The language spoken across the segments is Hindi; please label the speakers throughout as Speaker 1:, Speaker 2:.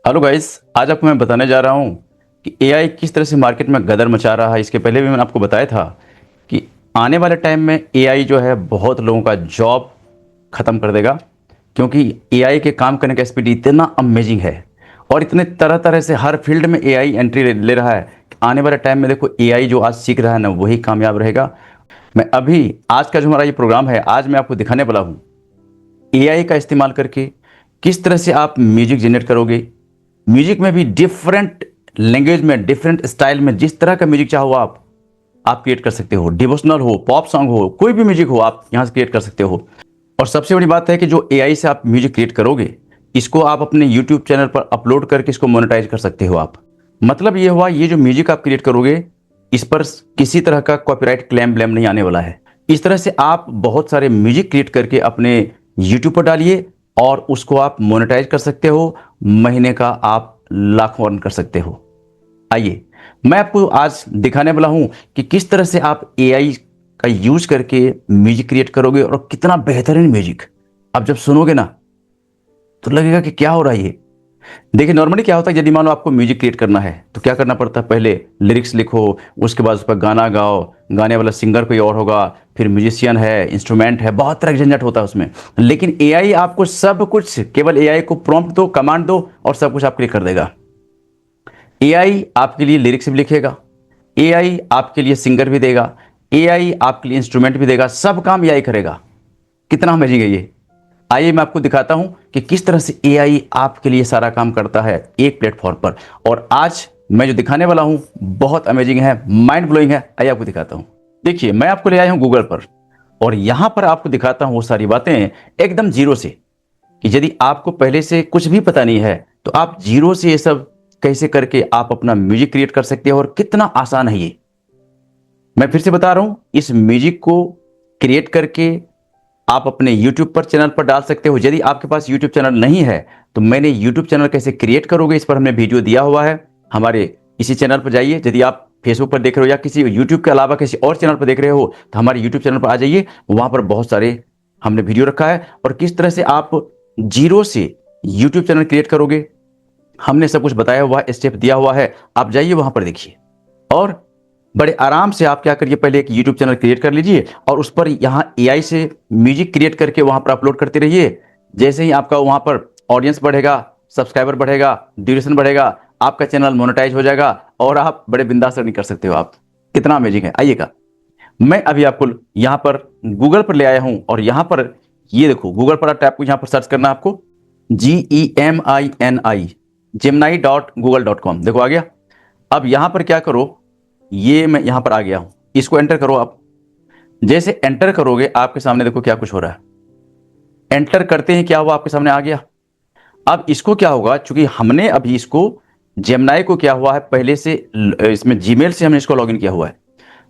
Speaker 1: हेलो गाइस, आज आपको मैं बताने जा रहा हूँ कि एआई किस तरह से मार्केट में गदर मचा रहा है। इसके पहले भी मैंने आपको बताया था कि आने वाले टाइम में एआई जो है बहुत लोगों का जॉब ख़त्म कर देगा, क्योंकि एआई के काम करने का स्पीड इतना अमेजिंग है और इतने तरह तरह से हर फील्ड में एआई एंट्री ले रहा है कि आने वाले टाइम में देखो एआई जो आज सीख रहा है ना वही कामयाब रहेगा। मैं अभी आज का जो हमारा ये प्रोग्राम है, आज मैं आपको दिखाने वाला हूँ एआई का इस्तेमाल करके किस तरह से आप म्यूजिक जनरेट करोगे। म्यूजिक में भी डिफरेंट लैंग्वेज में, डिफरेंट स्टाइल में, जिस तरह का म्यूजिक चाहो आप क्रिएट कर सकते हो। डिवोशनल हो, पॉप सॉन्ग हो, कोई भी म्यूजिक हो आप यहां से क्रिएट कर सकते हो। और सबसे बड़ी बात है कि जो एआई से आप म्यूजिक क्रिएट करोगे, इसको आप अपने यूट्यूब चैनल पर अपलोड करके इसको मोनेटाइज कर सकते हो आप। मतलब ये हुआ, ये जो म्यूजिक आप क्रिएट करोगे इस पर किसी तरह का कॉपीराइट क्लेम ब्लेम नहीं आने वाला है। इस तरह से आप बहुत सारे म्यूजिक क्रिएट करके अपने यूट्यूब पर डालिए और उसको आप मोनेटाइज कर सकते हो। महीने का आप लाखों अर्न कर सकते हो। आइए मैं आपको आज दिखाने वाला हूं कि किस तरह से आप एआई का यूज करके म्यूजिक क्रिएट करोगे और कितना बेहतरीन म्यूजिक आप जब सुनोगे ना तो लगेगा कि क्या हो रहा है ये। देखिए नॉर्मली क्या होता है, यदि मान लो आपको म्यूजिक क्रिएट करना है तो क्या करना पड़ता है, पहले लिरिक्स लिखो, उसके बाद उस पर गाना गाओ, गाने वाला सिंगर कोई और होगा, फिर म्यूजिशियन है, इंस्ट्रूमेंट है, बहुत तरह का झंझट होता है उसमें। लेकिन एआई आपको सब कुछ, केवल एआई को प्रॉम्प्ट दो, कमांड दो और सब कुछ आपके लिए कर देगा। एआई आपके लिए लिरिक्स भी लिखेगा, एआई आपके लिए सिंगर भी देगा, एआई आपके लिए इंस्ट्रूमेंट भी देगा, सब काम एआई करेगा। कितना अमेजिंग है ये। आइए मैं आपको दिखाता हूं कि किस तरह से एआई आपके लिए सारा काम करता है एक प्लेटफॉर्म पर। और आज मैं जो दिखाने वाला हूं बहुत अमेजिंग है, माइंड ब्लोइंग है। आइए आपको दिखाता हूं। देखिए मैं आपको ले आया हूं गूगल पर और यहां पर आपको दिखाता हूं वो सारी बातें एकदम जीरो से, कि यदि आपको पहले से कुछ भी पता नहीं है तो आप जीरो से ये सब कैसे करके आप अपना म्यूजिक क्रिएट कर सकते हो और कितना आसान है ये। मैं फिर से बता रहा हूं, इस म्यूजिक को क्रिएट करके आप अपने YouTube पर चैनल पर डाल सकते हो। यदि आपके पास YouTube चैनल नहीं है तो मैंने YouTube चैनल कैसे क्रिएट करोगे इस पर हमने वीडियो दिया हुआ है। हमारे इसी चैनल पर जाइए, यदि आप फेसबुक पर देख रहे हो या किसी YouTube के अलावा किसी और चैनल पर देख रहे हो तो हमारे YouTube चैनल पर आ जाइए, वहां पर बहुत सारे हमने वीडियो रखा है और किस तरह से आप जीरो से YouTube चैनल क्रिएट करोगे हमने सब कुछ बताया हुआ है, स्टेप दिया हुआ है। आप जाइए वहां पर देखिए और बड़े आराम से आप क्या करिए, पहले एक YouTube चैनल क्रिएट कर लीजिए और उस पर यहाँ एआई से म्यूजिक क्रिएट करके वहां पर अपलोड करते रहिए। जैसे ही आपका वहां पर ऑडियंस बढ़ेगा, सब्सक्राइबर बढ़ेगा, ड्यूरेशन बढ़ेगा, आपका चैनल मोनेटाइज हो जाएगा और आप बड़े बिंदास अर्निंग कर सकते हो आप। कितना अमेजिंग है। आइएगा, मैं अभी आपको यहाँ पर गूगल पर ले आया हूँ और यहाँ पर ये देखो, गूगल पर आपको यहाँ पर सर्च करना है, आपको GEMINI gemini.google.com देखो आ गया। अब यहाँ पर क्या करो, ये मैं यहां पर आ गया हूं, इसको एंटर करो आप। जैसे एंटर करोगे आपके सामने देखो क्या कुछ हो रहा है। एंटर करते ही क्या हुआ, आपके सामने आ गया। अब इसको क्या होगा, चूंकि हमने अभी इसको जेमिनाई को क्या हुआ है पहले से, इसमें जीमेल से हमने इसको लॉगिन किया हुआ है।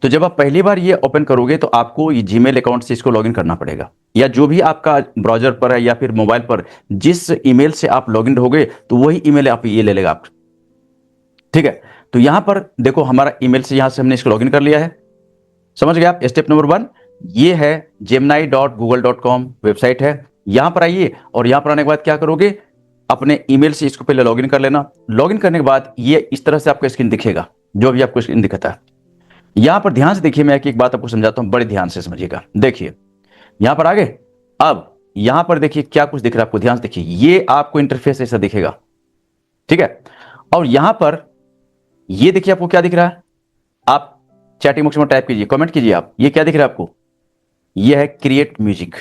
Speaker 1: तो जब आप पहली बार ये ओपन करोगे तो आपको ये जीमेल अकाउंट से इसको लॉगिन करना पड़ेगा, या जो भी आपका ब्राउजर पर है या फिर मोबाइल पर जिस ईमेल से आप लॉगिन रहोगे तो वही ईमेल आप ये ले लेगा आप। ठीक है, तो यहां पर देखो हमारा ईमेल से यहां से हमने इसको लॉगिन कर लिया है। समझ गए आप। स्टेप नंबर 1 ये है gemini.google.com वेबसाइट है। यहां पर आइए और यहां पर आने के बाद क्या करोगे, अपने ईमेल से इसको पहले लॉगिन कर लेना। लॉगिन करने के बाद ये इस तरह से आपको स्क्रीन दिखेगा, जो भी आपको स्क्रीन दिखता है। यहां पर ध्यान से देखिए, मैं एक बात आपको समझाता हूं, बड़े ध्यान से समझिएगा। देखिए यहां पर आगे, अब यहां पर देखिए क्या कुछ दिख रहा है आपको, ध्यान से देखिए। ये आपको इंटरफेस ऐसा दिखेगा, ठीक है। और यहां पर ये देखिए आपको क्या दिख रहा है, आप चैटिंग बॉक्स में टाइप कीजिए, कमेंट कीजिए आप, ये क्या दिख रहा है आपको, ये है क्रिएट म्यूजिक।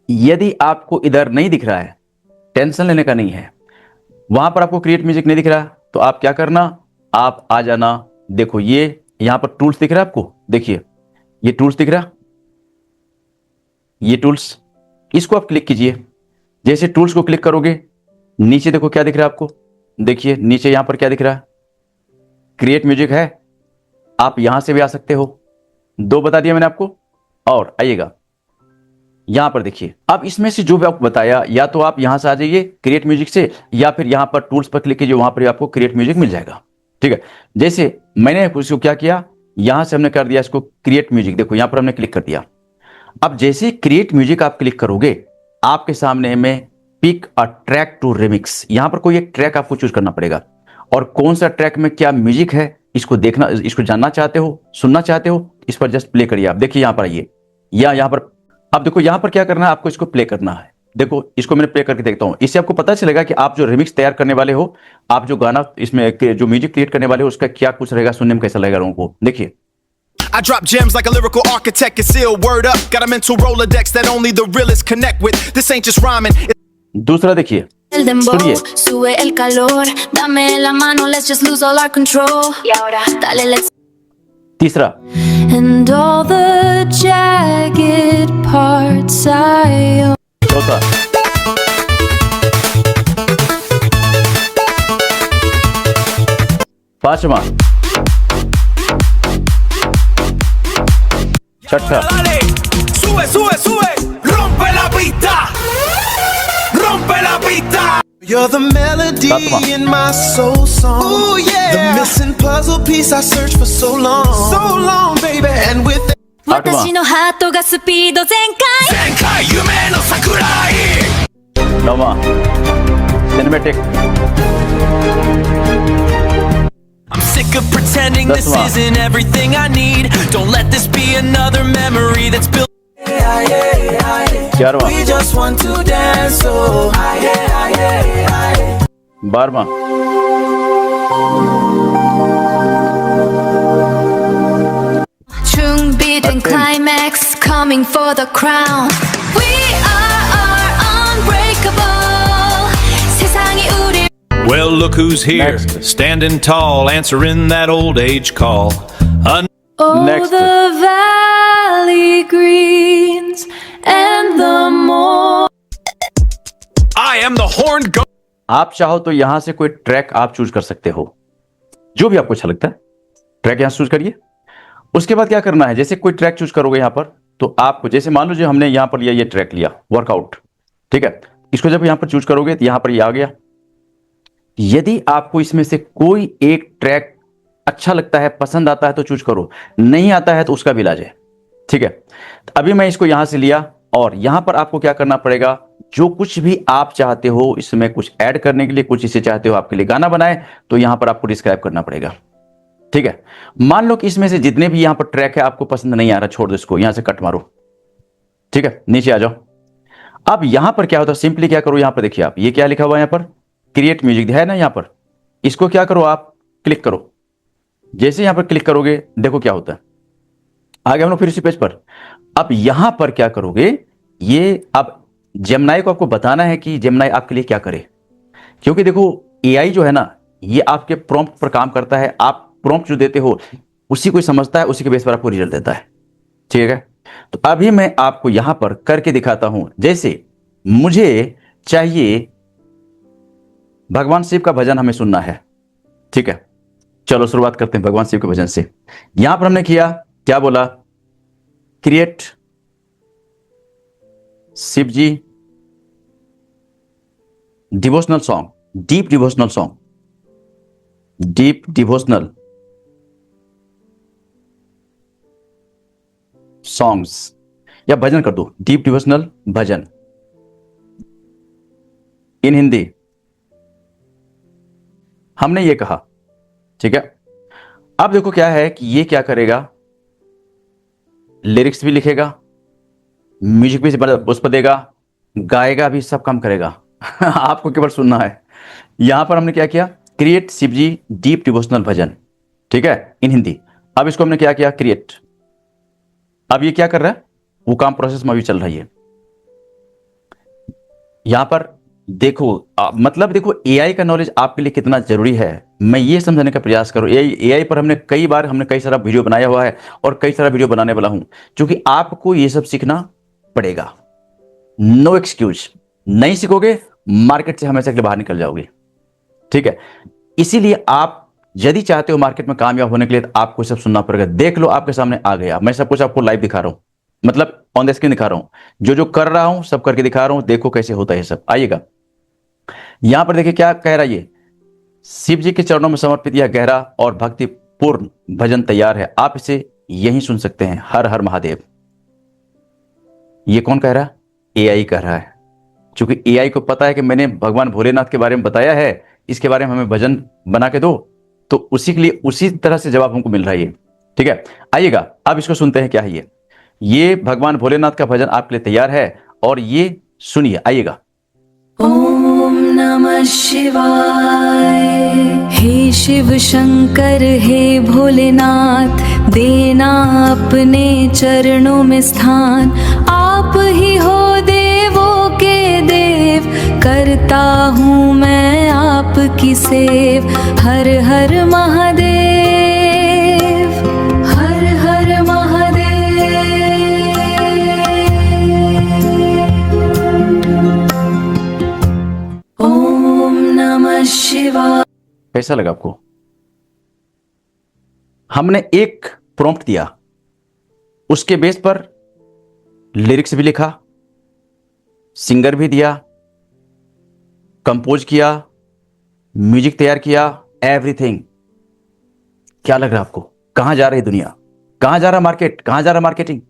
Speaker 1: यदि आपको इधर नहीं दिख रहा है, टेंशन लेने का नहीं है, वहां पर आपको क्रिएट म्यूजिक नहीं दिख रहा तो आप क्या करना, आप आ जाना। देखो ये यहां पर टूल्स दिख रहा है आपको, देखिए ये टूल्स दिख रहा, ये टूल्स, इसको आप क्लिक कीजिए। जैसे टूल्स को क्लिक करोगे नीचे देखो क्या दिख रहा है आपको, देखिए नीचे यहां पर क्या दिख रहा है, क्रिएट म्यूजिक है। आप यहां से भी आ सकते हो, 2 बता दिया मैंने आपको। और आइएगा यहां पर देखिए, अब इसमें से जो भी आपको बताया, या तो आप यहां से आ जाइए क्रिएट म्यूजिक से, या फिर यहां पर टूल्स पर क्लिक कीजिए, वहां पर आपको क्रिएट म्यूजिक मिल जाएगा। ठीक है, जैसे मैंने इसको क्या किया, यहां से हमने कर दिया इसको क्रिएट म्यूजिक, देखो यहां पर हमने क्लिक कर दिया। अब जैसे क्रिएट म्यूजिक आप क्लिक करोगे आपके सामने में pick a track to remix. यहां पर कोई एक ट्रैक आपको चूज करना पड़ेगा, और कौन सा ट्रैक में क्या म्यूजिक है इसको देखना, इसको जानना चाहते हो, सुनना चाहते हो, इस पर जस्ट प्ले करिए। आप देखिए यहां पर आइए, या यहां पर अब देखो यहां पर क्या करना है, आपको इसको प्ले करना है। देखो इसको मैंने प्ले करके देखता हूं, इससे आपको पता चलेगा कि आप जो रिमिक्स तैयार करने वाले हो, आप जो गाना इसमें जो म्यूजिक क्रिएट करने वाले हो, उसका क्या कुछ रहेगा, सुनने में कैसा लगेगा लोगों को। देखिए
Speaker 2: I drop gems like a lyrical architect can seal. Word up, got a mental Rolodex that only the realest connect with. This ain't just rhyming.
Speaker 1: दूसरा देखिए,
Speaker 3: El dembow,
Speaker 1: सुनिए,
Speaker 3: sube el calor, dame la mano, let's just lose all our control. Y ahora, dale, let's.
Speaker 1: तीसरा,
Speaker 3: And all the jagged parts I own.
Speaker 1: चौथा, पांचवा, छठा,
Speaker 2: Dale, sube, sube, sube. Rompe la pista. Rompe la pista. You're the melody
Speaker 1: Satma.
Speaker 2: in my soul song. Ooh, yeah. The missing puzzle piece I searched for so long, baby. And with that,
Speaker 3: 私のハートがスピード全開。
Speaker 2: 全開夢の桜井
Speaker 1: नौवा, cinematic,
Speaker 4: I'm sick of pretending this
Speaker 1: That's why.
Speaker 4: isn't everything I need. Don't let this be another memory that's built.
Speaker 1: ग्यारहवा,
Speaker 2: We just want to dance, oh.
Speaker 1: बारहवा,
Speaker 3: 준비된 climax coming for the crown. We are unbreakable. 세상이 우리
Speaker 5: Well, look who's here,
Speaker 1: Next.
Speaker 5: standing tall, answering that old age call.
Speaker 3: Oh,
Speaker 1: Next.
Speaker 3: the valley greens and the more.
Speaker 2: I am the horned goat.
Speaker 1: आप चाहो तो यहां से कोई ट्रैक आप चूज कर सकते हो, जो भी आपको अच्छा लगता है ट्रैक यहां चूज करिए। उसके बाद क्या करना है, जैसे कोई ट्रैक चूज करोगे यहां पर, तो आपको जैसे मान लो जो हमने यहां पर लिया, ये ट्रैक लिया वर्कआउट, ठीक है, इसको जब यहां पर चूज करोगे तो यहां पर ये आ गया। यदि आपको इसमें से कोई एक ट्रैक अच्छा लगता है, पसंद आता है तो चूज करो, नहीं आता है तो उसका भी इलाज है, ठीक है। तो अभी मैं इसको यहां से लिया, और यहां पर आपको क्या करना पड़ेगा, जो कुछ भी आप चाहते हो इसमें कुछ ऐड करने के लिए, कुछ इसे चाहते हो आपके लिए गाना बनाए, तो यहां पर आपको डिस्क्राइब करना पड़ेगा, ठीक है। मान लो कि इसमें से जितने भी यहां पर ट्रैक है आपको पसंद नहीं आ रहा, छोड़ दो इसको, यहां से कट मारो, ठीक है, नीचे आ जाओ। अब यहां पर क्या होता है, सिंपली क्या करो, यहां पर देखिए आप, ये क्या लिखा हुआ है यहां पर, क्रिएट म्यूजिक है ना, यहां पर इसको क्या करो, आप क्लिक करो। जैसे यहां पर क्लिक करोगे देखो क्या होता है, आगे हम लोग फिर इसी पेज पर। अब यहां पर क्या करोगे, ये अब जेमिनी को आपको बताना है कि जेमिनी आपके लिए क्या करे, क्योंकि देखो एआई जो है ना, ये आपके प्रॉम्प्ट पर काम करता है। आप प्रॉम्प्ट जो देते हो उसी को समझता है, उसी के बेस पर आपको रिजल्ट देता है, ठीक है। तो अभी मैं आपको यहां पर करके दिखाता हूं। जैसे मुझे चाहिए भगवान शिव का भजन हमें सुनना है, ठीक है, चलो शुरुआत करते हैं भगवान शिव के भजन से। यहां पर हमने किया, क्या बोला, create Shiv ji devotional song, deep devotional song, deep devotional songs, या भजन कर दो, deep devotional bhajan in Hindi, हमने ये कहा, ठीक है। अब देखो क्या है कि ये क्या करेगा, लिरिक्स भी लिखेगा, म्यूजिक भी उस पर देगा, गाएगा भी, सब काम करेगा आपको केवल सुनना है। यहां पर हमने क्या किया, क्रिएट शिव जी डीप डिवोशनल भजन, ठीक है, इन हिंदी। अब इसको हमने क्या किया, क्रिएट। अब ये क्या कर रहा है, वो काम प्रोसेस में अभी चल रही है। यहां पर देखो मतलब देखो एआई का नॉलेज आपके लिए कितना जरूरी है, मैं ये समझने का प्रयास करूं। एआई पर हमने कई सारा वीडियो बनाया हुआ है, और कई सारा वीडियो बनाने वाला हूं, क्योंकि आपको ये सब सीखना पड़ेगा। नो एक्सक्यूज, नहीं सीखोगे मार्केट से हमेशा के लिए बाहर निकल जाओगे, ठीक है। इसीलिए आप यदि चाहते हो मार्केट में कामयाब होने के लिए, तो आपको सब सुनना पड़ेगा। देख लो आपके सामने आ गया, मैं सब कुछ आपको लाइव दिखा रहा हूं, मतलब ऑन द स्क्रीन दिखा रहा हूं, जो कर रहा हूं सब करके दिखा रहा हूं, देखो कैसे होता है सब। आइएगा यहां पर देखिए क्या कह रहा है, ये शिव जी के चरणों में समर्पित यह गहरा और भक्तिपूर्ण भजन तैयार है, आप इसे यहीं सुन सकते हैं। हर हर महादेव। ये कौन कह रहा है, एआई कह रहा है, चूंकि एआई को पता है कि मैंने भगवान भोलेनाथ के बारे में बताया है, इसके बारे में हमें भजन बना के दो, तो उसी के लिए उसी तरह से जवाब हमको मिल रहा है ये। ठीक है, आइएगा अब इसको सुनते हैं क्या है ये भगवान भोलेनाथ का भजन आपके लिए तैयार है और ये सुनिए, आइएगा।
Speaker 3: ओम नमः शिवाय। हे शिव शंकर हे भोलेनाथ, देना अपने चरणों में स्थान। आप ही हो देवों के देव, करता हूँ मैं आपकी सेव। हर हर महादेव, हर हर महादेव। ओम नमः शिवाय।
Speaker 1: कैसा लगा आपको? हमने एक प्रॉम्प्ट दिया, उसके बेस पर लिरिक्स भी लिखा, सिंगर भी दिया, कंपोज किया, म्यूजिक तैयार किया, एवरीथिंग। क्या लग रहा है आपको? कहां जा रही दुनिया, कहां जा रहा मार्केट, कहां जा रहा मार्केटिंग?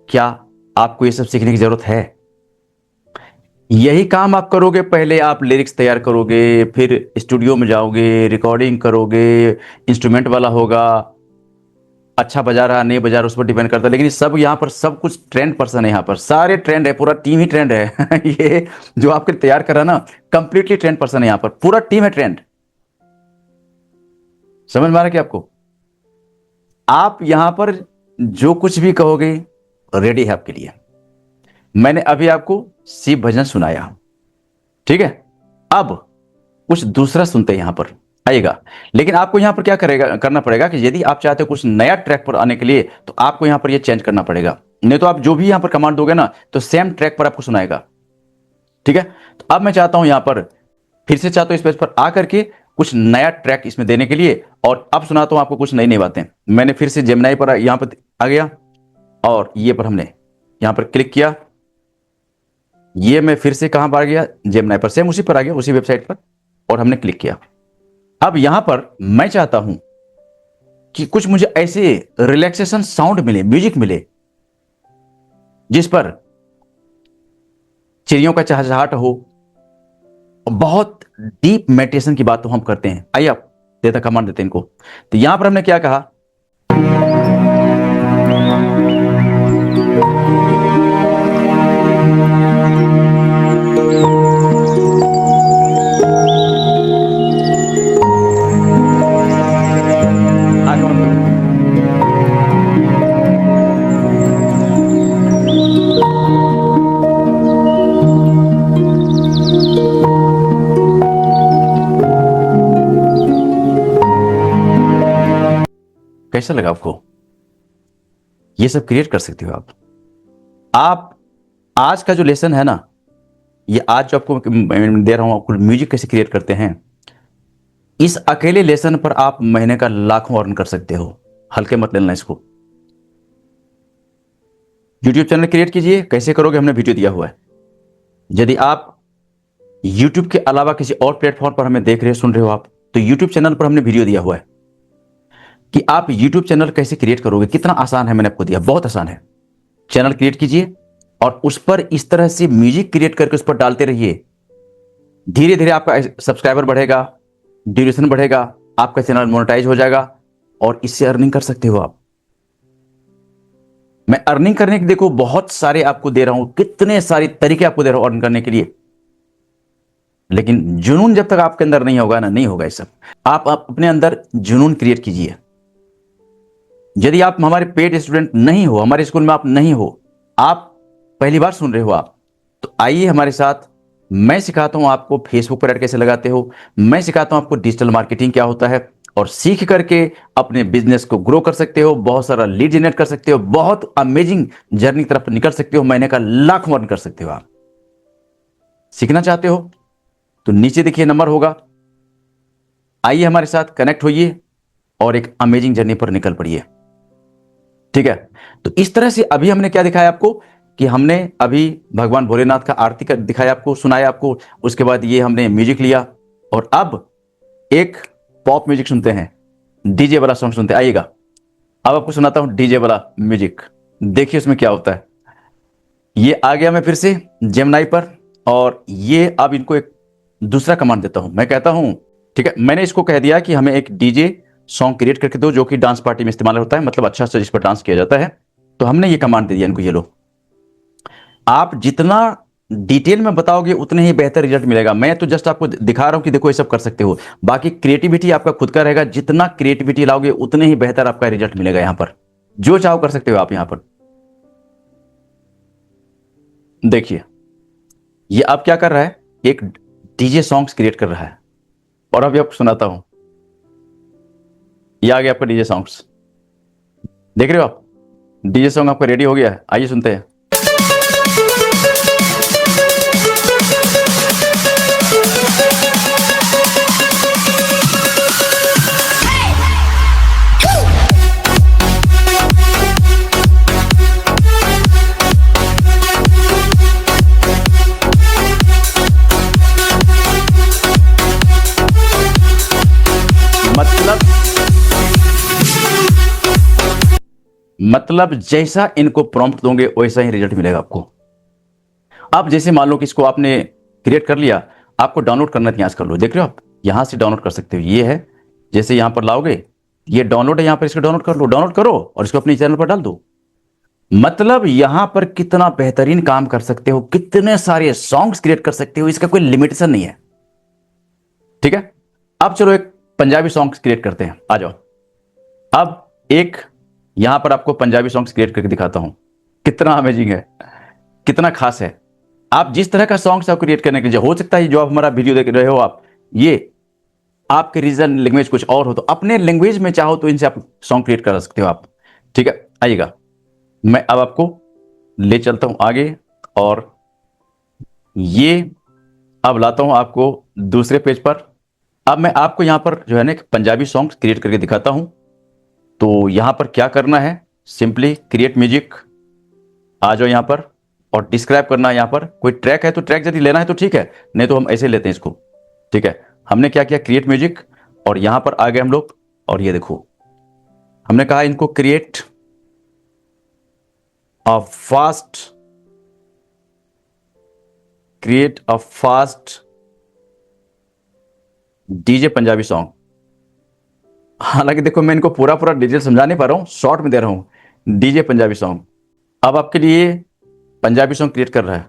Speaker 1: क्या आपको ये सब सीखने की जरूरत है? यही काम आप करोगे, पहले आप लिरिक्स तैयार करोगे, फिर स्टूडियो में जाओगे, रिकॉर्डिंग करोगे, इंस्ट्रूमेंट वाला होगा, अच्छा बजा रहा नहीं बजा रहा उस पर डिपेंड करता है। लेकिन सब यहाँ पर सब कुछ ट्रेंड पर्सन है, यहाँ पर सारे ट्रेंड है, पूरा टीम ही ट्रेंड है। ये जो आपके तैयार कर रहा ना, कंप्लीटली ट्रेंड पर्सन है, यहाँ पर पूरा टीम है ट्रेंड। समझ में आ रहा है क्या आपको? आप यहां पर जो कुछ भी कहोगे रेडी है आपके लिए। मैंने अभी आपको शिव भजन सुनाया, ठीक है, अब कुछ दूसरा सुनते हैं यहां पर, आइएगा। लेकिन आपको यहां पर क्या करना पड़ेगा कि यदि आप चाहते हो कुछ नया ट्रैक पर आने के लिए, तो आपको यहां पर ये चेंज करना पड़ेगा। नहीं तो आप जो भी यहां पर कमांड दोगे ना, तो सेम ट्रैक पर आपको सुनाएगा। ठीक है, तो अब मैं चाहता हूं यहां पर फिर से चाहता हूं इस पेज पर आकर के कुछ नया ट्रैक इसमें देने के लिए, और अब सुनाता हूं आपको कुछ नई नई बातें। मैंने फिर से जेमिनाई पर यहां पर आ गया और ये पर हमने यहां पर क्लिक किया। ये मैं फिर से कहां पर आ गया? जेमिनाई पर, सेम उसी पर आ गया, उसी वेबसाइट पर, और हमने क्लिक किया। अब यहां पर मैं चाहता हूं कि कुछ मुझे ऐसे रिलैक्सेशन साउंड मिले, म्यूजिक मिले, जिस पर चिड़ियों का चहचहाट हो, बहुत डीप मेडिटेशन की बात तो हम करते हैं। आइए आप देता कमांड देते हैं इनको। तो यहां पर हमने क्या कहा, कैसा लगा आपको? ये सब क्रिएट कर सकते हो आप आज का जो लेसन है ना, ये आज जो आपको मैं दे रहा हूं आपको, म्यूजिक कैसे क्रिएट करते हैं, इस अकेले लेसन पर आप महीने का लाखों अर्न कर सकते हो। हल्के मत लेना इसको। यूट्यूब चैनल क्रिएट कीजिए, कैसे करोगे हमने वीडियो दिया हुआ है। यदि आप यूट्यूब के अलावा किसी और प्लेटफॉर्म पर हमें देख रहे हो, सुन रहे हो आप, तो यूट्यूब चैनल पर हमने वीडियो दिया हुआ है कि आप यूट्यूब चैनल कैसे क्रिएट करोगे। कितना आसान है, मैंने आपको दिया, बहुत आसान है। चैनल क्रिएट कीजिए और उस पर इस तरह से म्यूजिक क्रिएट करके उस पर डालते रहिए। धीरे धीरे आपका सब्सक्राइबर बढ़ेगा, ड्यूरेशन बढ़ेगा, आपका चैनल मोनेटाइज हो जाएगा और इससे अर्निंग कर सकते हो आप। मैं अर्निंग करने के देखो बहुत सारे आपको दे रहा हूं, कितने सारे तरीके आपको दे रहा हूं अर्न करने के लिए। लेकिन जुनून जब तक आपके अंदर नहीं होगा ना, नहीं होगा ये सब। आप अपने अंदर जुनून क्रिएट कीजिए। यदि आप हमारे पेड स्टूडेंट नहीं हो, हमारे स्कूल में आप नहीं हो, आप पहली बार सुन रहे हो आप, तो आइए हमारे साथ। मैं सिखाता हूं आपको फेसबुक पर ऐड कैसे लगाते हो, मैं सिखाता हूं आपको डिजिटल मार्केटिंग क्या होता है, और सीख करके अपने बिजनेस को ग्रो कर सकते हो, बहुत सारा लीड जनरेट कर सकते हो, बहुत अमेजिंग जर्नी की तरफ निकल सकते हो, महीने का लाखों अर्न कर सकते हो आप। सीखना चाहते हो तो नीचे देखिए नंबर होगा, आइए हमारे साथ कनेक्ट होइए और एक अमेजिंग जर्नी पर निकल पड़िए। ठीक है, तो इस तरह से अभी हमने क्या दिखाया आपको कि हमने अभी भगवान भोलेनाथ का आरती कर दिखाया आपको, सुनाया आपको। उसके बाद ये हमने म्यूजिक लिया और अब एक पॉप म्यूजिक सुनते हैं, डीजे वाला सॉन्ग सुनते हैं। आइएगा, अब आपको सुनाता हूं डीजे वाला म्यूजिक, देखिए उसमें क्या होता है। ये आ गया मैं फिर से जेमिनी पर, और ये अब इनको एक दूसरा कमांड देता हूं। मैं कहता हूं ठीक है, मैंने इसको कह दिया कि हमें एक डीजे सॉन्ग क्रिएट करके दो जो कि डांस पार्टी में इस्तेमाल होता है, मतलब अच्छा सा जिस पर डांस किया जाता है। तो हमने ये कमांड दे दिया इनको, ये लो। आप जितना डिटेल में बताओगे उतने ही बेहतर रिजल्ट मिलेगा। मैं तो जस्ट आपको दिखा रहा हूं कि देखो ये सब कर सकते हो, बाकी क्रिएटिविटी आपका खुद का रहेगा। जितना क्रिएटिविटी लाओगे उतने ही बेहतर आपका रिजल्ट मिलेगा। यहां पर जो चाहो कर सकते हो आप। यहां पर देखिए ये अब क्या कर रहा है, एक डीजे सॉन्ग्स क्रिएट कर रहा है। और अभी आपको सुनाता हूं, ये आ गया आपका डीजे सॉन्ग्स। देख रहे हो आप, डीजे सॉन्ग आपका रेडी हो गया है। आइए सुनते हैं। मतलब जैसा इनको प्रॉम्प्ट दोगे वैसा ही रिजल्ट मिलेगा आपको। अब जैसे मान लो कि इसको आपने क्रिएट कर लिया, आपको डाउनलोड करना है तो यहां से कर लो। देख रहे हो आप, यहां से डाउनलोड कर सकते हो। ये है, जैसे यहां पर लाओगे, ये डाउनलोड है, यहां पर इसको डाउनलोड कर लो। डाउनलोड करो और इसको अपने चैनल पर डाल दो। मतलब यहां पर कितना बेहतरीन काम कर सकते हो, कितने सारे सॉन्ग्स क्रिएट कर सकते हो, इसका कोई लिमिटेशन नहीं है। ठीक है, अब चलो एक पंजाबी सॉन्ग्स क्रिएट करते हैं। आ जाओ। अब एक यहां पर आपको पंजाबी सॉन्ग्स क्रिएट करके दिखाता हूं, कितना अमेजिंग है, कितना खास है। आप जिस तरह का सॉन्ग्स आप क्रिएट करने के लिए, हो सकता है जो आप हमारा वीडियो देख रहे हो आप, ये आपके रीजन लैंग्वेज कुछ और हो, तो अपने लैंग्वेज में चाहो तो इनसे आप सॉन्ग क्रिएट कर सकते हो आप। ठीक है, आइएगा, मैं अब आपको ले चलता हूं आगे, और ये अब लाता हूं आपको दूसरे पेज पर। अब मैं आपको यहां पर जो है ना पंजाबी सॉन्ग क्रिएट करके दिखाता हूं। तो यहां पर क्या करना है, सिंपली क्रिएट म्यूजिक, आ जाओ यहां पर, और डिस्क्राइब करना है। यहां पर कोई ट्रैक है तो ट्रैक यदि लेना है तो ठीक है, नहीं तो हम ऐसे लेते हैं इसको। ठीक है, हमने क्या किया, क्रिएट म्यूजिक, और यहां पर आ गए हम लोग। और ये देखो, हमने कहा इनको create a fast DJ Punjabi song. हालांकि देखो मैं इनको पूरा डिटेल समझा नहीं पा रहा हूं, शॉर्ट में दे रहा हूं, डीजे पंजाबी सॉन्ग। अब आपके लिए पंजाबी सॉन्ग क्रिएट कर रहा है।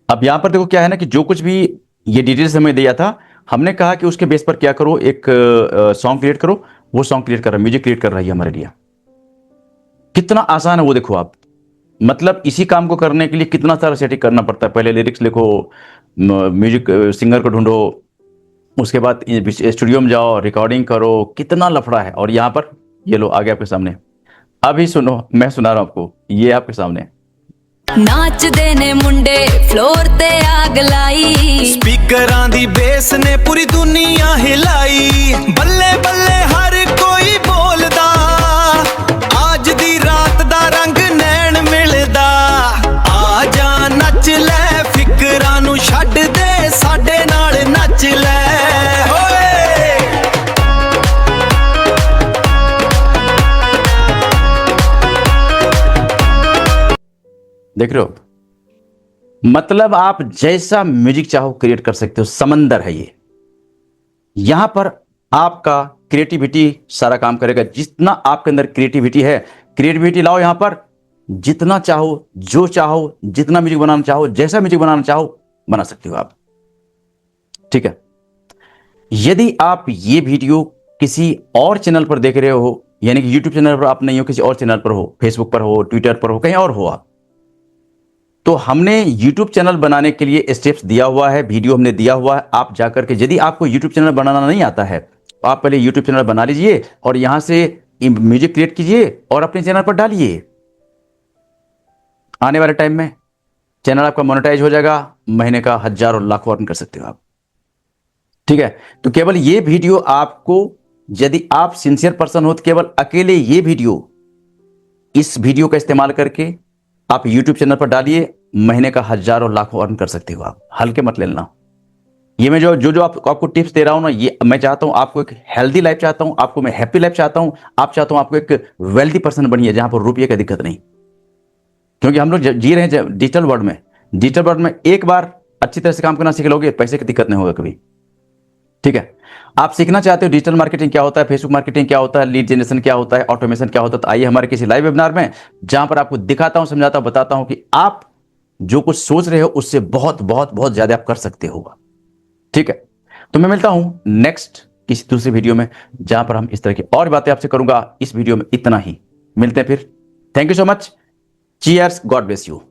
Speaker 1: अब यहां पर देखो क्या है ना कि जो कुछ भी ये डिटेल्स हमें दिया था, हमने कहा कि उसके बेस पर क्या करो, एक सॉन्ग क्रिएट करो। वो सॉन्ग क्रिएट कर रहा है, म्यूजिक क्रिएट कर रहा है हमारे लिए। कितना आसान है वो देखो आप। मतलब इसी काम को करने के लिए कितना सारा सेटिंग करना पड़ता है। पहले लिरिक्स लिखो, म्यूजिक सिंगर को ढूंढो, उसके बाद स्टूडियो में जाओ, रिकॉर्डिंग करो, कितना लफड़ा है। और यहां पर ये लो आ गया आपके सामने। अभी सुनो, मैं सुना रहा हूं आपको, ये आपके सामने।
Speaker 6: नाचदे ने मुंडे फ्लोर ते आग लाई,
Speaker 2: स्पीकरां दी बेस ने पूरी दुनिया हिलाई। बल्ले बल्ले हर कोई बोलदा, आज दी रात दा रंग नैन मिलदा। आ जा नच ले, फिकरां नू छड्ड दे, साडे नाल नच ले।
Speaker 1: देख रहे हो, मतलब आप जैसा म्यूजिक चाहो क्रिएट कर सकते हो। समंदर है ये, यहां पर आपका क्रिएटिविटी सारा काम करेगा। जितना आपके अंदर क्रिएटिविटी है, क्रिएटिविटी लाओ यहां पर, जितना चाहो, जो चाहो, जितना म्यूजिक बनाना चाहो, जैसा म्यूजिक बनाना चाहो बना सकते हो आप। ठीक है, यदि आप ये वीडियो किसी और चैनल पर देख रहे हो, यानी कि यूट्यूब चैनल पर आप नहीं हो, किसी और चैनल पर हो, फेसबुक पर हो, ट्विटर पर हो, कहीं और हो आप, तो हमने YouTube चैनल बनाने के लिए स्टेप्स दिया हुआ है, वीडियो हमने दिया हुआ है। आप जाकर के, यदि आपको YouTube चैनल बनाना नहीं आता है तो आप पहले YouTube चैनल बना लीजिए, और यहां से म्यूजिक क्रिएट कीजिए और अपने चैनल पर डालिए। आने वाले टाइम में चैनल आपका मोनेटाइज हो जाएगा, महीने का हजारों लाखों अर्न कर सकते हो आप। ठीक है, तो केवल ये वीडियो आपको, यदि आप सिंसियर पर्सन हो तो केवल अकेले ये वीडियो, इस वीडियो का इस्तेमाल करके आप YouTube चैनल पर डालिए, महीने का हजारों लाखों अर्न कर सकते हो आप। हल्के मत लेना। ये मैं जो आपको टिप्स दे रहा हूं ना, ये मैं चाहता हूं आपको एक हेल्दी लाइफ चाहता हूं, आपको मैं हैप्पी लाइफ चाहता हूं, आप चाहता हूं आपको एक वेल्दी पर्सन बनिए, जहां पर रुपये की दिक्कत नहीं। क्योंकि हम लोग जी रहे हैं डिजिटल वर्ल्ड में। डिजिटल वर्ल्ड में एक बार अच्छी तरह से काम करना सीख लोगे, पैसे की दिक्कत नहीं होगा कभी। ठीक है, आप सीखना चाहते हो डिजिटल मार्केटिंग क्या होता है, फेसबुक मार्केटिंग क्या होता है, लीड जनरेशन क्या होता है, ऑटोमेशन क्या होता है, तो आइए हमारे किसी लाइव वेबिनार में, जहां पर आपको दिखाता हूं, समझाता हूं, बताता हूं कि आप जो कुछ सोच रहे हो उससे बहुत बहुत बहुत ज्यादा आप कर सकते हो। ठीक है, तो मैं मिलता हूं नेक्स्ट किसी दूसरी वीडियो में, जहां पर हम इस तरह की और बातें आपसे करूंगा। इस वीडियो में इतना ही, मिलते हैं फिर। Thank you so much, cheers, God bless you.